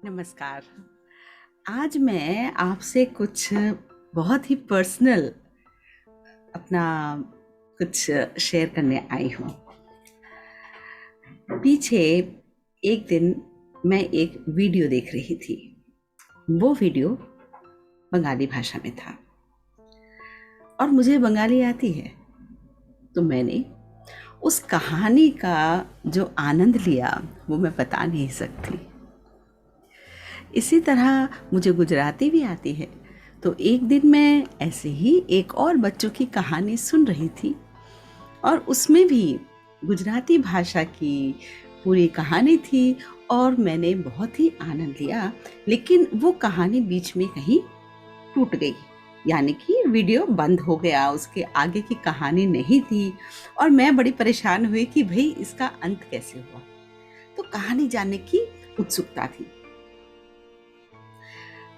नमस्कार। आज मैं आपसे कुछ बहुत ही पर्सनल अपना कुछ शेयर करने आई हूँ। पीछे एक दिन मैं एक वीडियो देख रही थी। वो वीडियो बंगाली भाषा में था और मुझे बंगाली आती है, तो मैंने उस कहानी का जो आनंद लिया वो मैं बता नहीं सकती। इसी तरह मुझे गुजराती भी आती है। तो एक दिन मैं ऐसे ही एक और बच्चों की कहानी सुन रही थी और उसमें भी गुजराती भाषा की पूरी कहानी थी और मैंने बहुत ही आनंद लिया। लेकिन वो कहानी बीच में कहीं टूट गई, यानी कि वीडियो बंद हो गया, उसके आगे की कहानी नहीं थी और मैं बड़ी परेशान हुई कि भाई इसका अंत कैसे हुआ। तो कहानी जानने की उत्सुकता थी।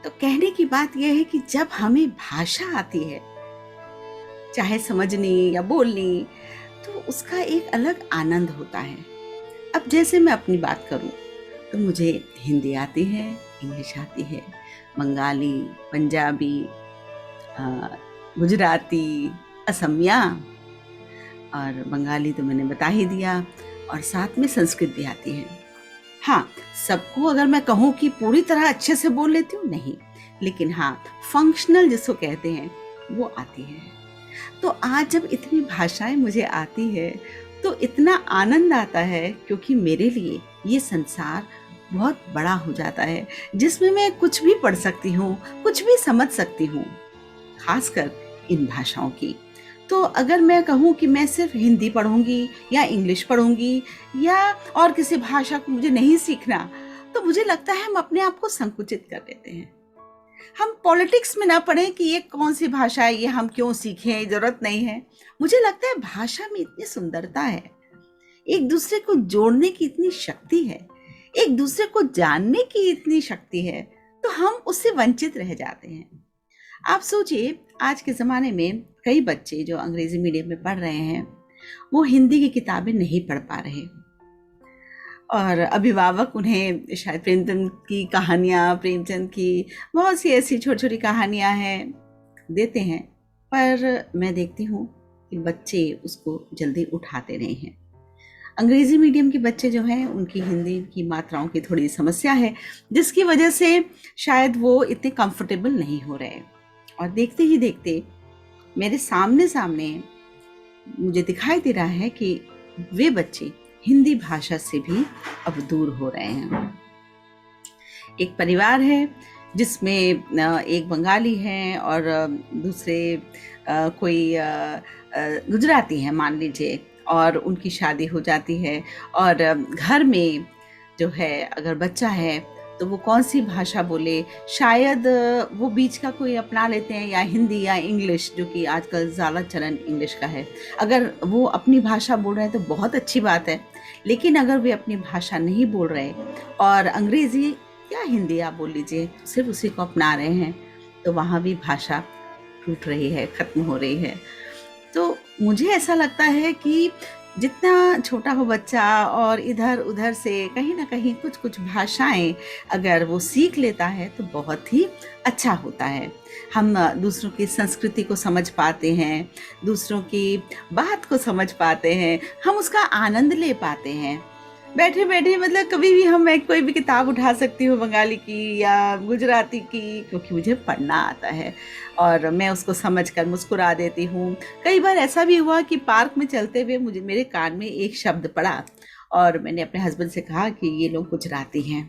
तो कहने की बात यह है कि जब हमें भाषा आती है, चाहे समझनी या बोलनी, तो उसका एक अलग आनंद होता है। अब जैसे मैं अपनी बात करूं तो मुझे हिंदी आती है, इंग्लिश आती है, बंगाली, पंजाबी, गुजराती, असमिया, और बंगाली तो मैंने बता ही दिया, और साथ में संस्कृत भी आती है। हाँ, सबको अगर मैं कहूँ कि पूरी तरह अच्छे से बोल लेती हूँ, नहीं, लेकिन हाँ, फंक्शनल जिसको कहते हैं वो आती है। तो आज जब इतनी भाषाएं मुझे आती है तो इतना आनंद आता है, क्योंकि मेरे लिए ये संसार बहुत बड़ा हो जाता है जिसमें मैं कुछ भी पढ़ सकती हूँ, कुछ भी समझ सकती हूँ, खासकर इन भाषाओं की। तो अगर मैं कहूँ कि मैं सिर्फ हिंदी पढ़ूंगी या इंग्लिश पढ़ूंगी या और किसी भाषा को मुझे नहीं सीखना, तो मुझे लगता है हम अपने आप को संकुचित कर लेते हैं। हम पॉलिटिक्स में ना पढ़ें कि ये कौन सी भाषा है, ये हम क्यों सीखें, जरूरत नहीं है। मुझे लगता है भाषा में इतनी सुंदरता है, एक दूसरे को जोड़ने की इतनी शक्ति है, एक दूसरे को जानने की इतनी शक्ति है, तो हम उससे वंचित रह जाते हैं। आप सोचिए, आज के ज़माने में कई बच्चे जो अंग्रेजी मीडियम में पढ़ रहे हैं, वो हिंदी की किताबें नहीं पढ़ पा रहे, और अभिभावक उन्हें शायद प्रेमचंद की कहानियाँ, प्रेमचंद की बहुत सी ऐसी छोटी छोटी कहानियाँ हैं, देते हैं, पर मैं देखती हूँ कि बच्चे उसको जल्दी उठाते नहीं हैं। अंग्रेजी मीडियम के बच्चे जो हैं, उनकी हिंदी की मात्राओं की थोड़ी समस्या है, जिसकी वजह से शायद वो इतने कंफर्टेबल नहीं हो रहे। और देखते ही देखते मेरे सामने सामने मुझे दिखाई दे रहा है कि वे बच्चे हिंदी भाषा से भी अब दूर हो रहे हैं। एक परिवार है जिसमें एक बंगाली है और दूसरे कोई गुजराती है मान लीजिए, और उनकी शादी हो जाती है, और घर में जो है अगर बच्चा है तो वो कौन सी भाषा बोले, शायद वो बीच का कोई अपना लेते हैं, या हिंदी या इंग्लिश, जो कि आजकल ज़्यादा चलन इंग्लिश का है। अगर वो अपनी भाषा बोल रहे हैं तो बहुत अच्छी बात है, लेकिन अगर वे अपनी भाषा नहीं बोल रहे और अंग्रेज़ी या हिंदी आप बोल लीजिए, सिर्फ उसी को अपना रहे हैं, तो वहाँ भी भाषा टूट रही है, ख़त्म हो रही है। तो मुझे ऐसा लगता है कि जितना छोटा हो बच्चा और इधर उधर से कहीं ना कहीं कुछ कुछ भाषाएं अगर वो सीख लेता है तो बहुत ही अच्छा होता है। हम दूसरों की संस्कृति को समझ पाते हैं, दूसरों की बात को समझ पाते हैं, हम उसका आनंद ले पाते हैं। बैठे बैठे मतलब कभी भी मैं कोई भी किताब उठा सकती हूँ, बंगाली की या गुजराती की, क्योंकि मुझे पढ़ना आता है और मैं उसको समझकर मुस्कुरा देती हूँ। कई बार ऐसा भी हुआ कि पार्क में चलते हुए मुझे मेरे कान में एक शब्द पड़ा और मैंने अपने हस्बैंड से कहा कि ये लोग गुजराती हैं।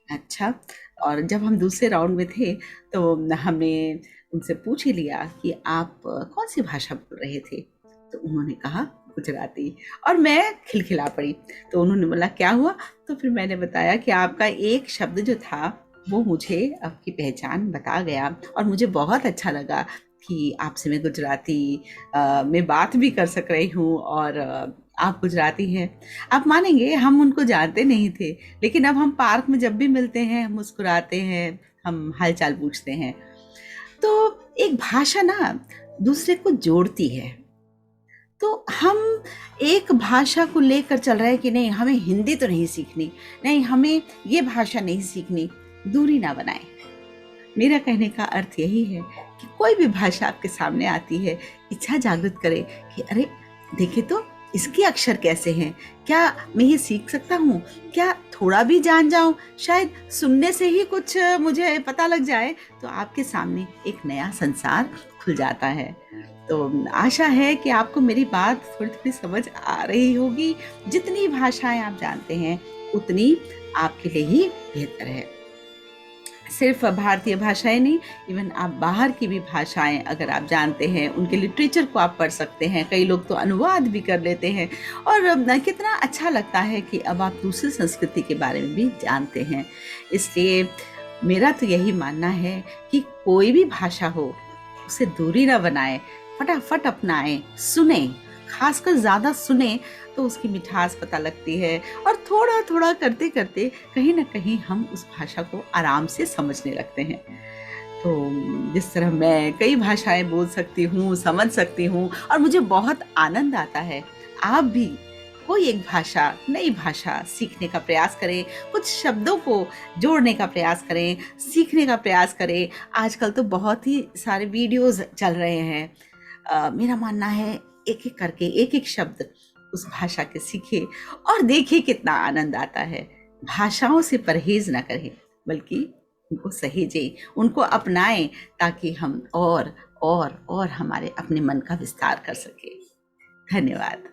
अच्छा। और जब हम दूसरे राउंड में थे तो हमने उनसे पूछ ही लिया कि आप कौन सी भाषा बोल रहे थे, तो उन्होंने कहा गुजराती, और मैं खिलखिला पड़ी। तो उन्होंने बोला क्या हुआ, तो फिर मैंने बताया कि आपका एक शब्द जो था वो मुझे आपकी पहचान बता गया, और मुझे बहुत अच्छा लगा कि आपसे मैं गुजराती में बात भी कर सक रही हूँ, और आप गुजराती हैं। आप मानेंगे हम उनको जानते नहीं थे, लेकिन अब हम पार्क में जब भी मिलते हैं हम मुस्कुराते हैं, हम हालचाल पूछते हैं। तो एक भाषा ना दूसरे को जोड़ती है। तो हम एक भाषा को लेकर चल रहे हैं कि नहीं हमें हिंदी तो नहीं सीखनी, नहीं हमें ये भाषा नहीं सीखनी, दूरी ना बनाएं। मेरा कहने का अर्थ यही है कि कोई भी भाषा आपके सामने आती है, इच्छा जागृत करें कि अरे देखे तो इसके अक्षर कैसे हैं, क्या मैं ये सीख सकता हूँ, क्या थोड़ा भी जान जाऊं, शायद सुनने से ही कुछ मुझे पता लग जाए, तो आपके सामने एक नया संसार खुल जाता है। तो आशा है कि आपको मेरी बात थोड़ी थोड़ी समझ आ रही होगी। जितनी भाषाएं आप जानते हैं उतनी आपके लिए ही बेहतर है। सिर्फ भारतीय भाषाएं नहीं, इवन आप बाहर की भी भाषाएं अगर आप जानते हैं, उनके लिटरेचर को आप पढ़ सकते हैं। कई लोग तो अनुवाद भी कर लेते हैं, और कितना अच्छा लगता है कि अब आप दूसरी संस्कृति के बारे में भी जानते हैं। इसलिए मेरा तो यही मानना है कि कोई भी भाषा हो, उसे दूरी ना बनाए, फटाफट अपनाएं, सुने, खासकर ज़्यादा सुने तो उसकी मिठास पता लगती है, और थोड़ा थोड़ा करते करते कहीं ना कहीं हम उस भाषा को आराम से समझने लगते हैं। तो जिस तरह मैं कई भाषाएं बोल सकती हूँ, समझ सकती हूँ, और मुझे बहुत आनंद आता है, आप भी कोई एक भाषा, नई भाषा सीखने का प्रयास करें, कुछ शब्दों को जोड़ने का प्रयास करें, सीखने का प्रयास करें। आजकल तो बहुत ही सारे वीडियोस चल रहे हैं। मेरा मानना है एक एक करके एक एक शब्द उस भाषा के सीखे और देखिए कितना आनंद आता है। भाषाओं से परहेज ना करें, बल्कि उनको सहेजें, उनको अपनाएं, ताकि हम और हमारे अपने मन का विस्तार कर सके। धन्यवाद।